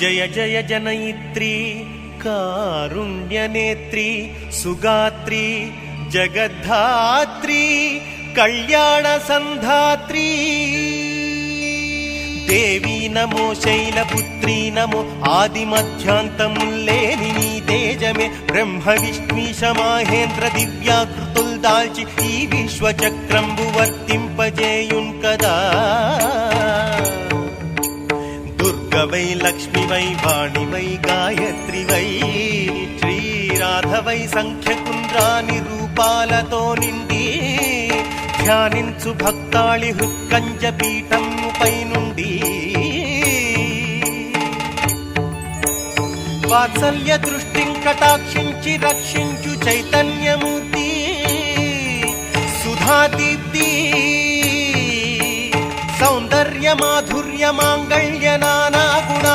జయ జయ జనయిత్రీ కారుణ్యనేత్రీ సుగాత్రీ జగద్ధాత్రీ కళ్యాణ సంధాత్రీ దేవీ నమో శైలపుత్రీ నమో ఆదిమధ్యాంతముల్లేని నీ తేజమే బ్రహ్మ విష్ణుశ మహేంద్ర దివ్యాకృతుల్ దాల్చి ఈ విశ్వచక్రంబు వర్తింపజేయున్ కదా. దుర్గవై లక్ష్మివై వాణివై గాయత్రివై శ్రీరాధవై సంఖ్యకుంద్రాని రూపాలతో నిండి ధ్యానించు భక్తాళి హృత్కంజ పీఠముపై నుండి వాత్సల్య దృష్టిం కటాక్షించి రక్షించు చైతన్యమూర్తి సుధాదీప్తి సౌందర్య మాధుర్య మాంగళ్య నానా గుణ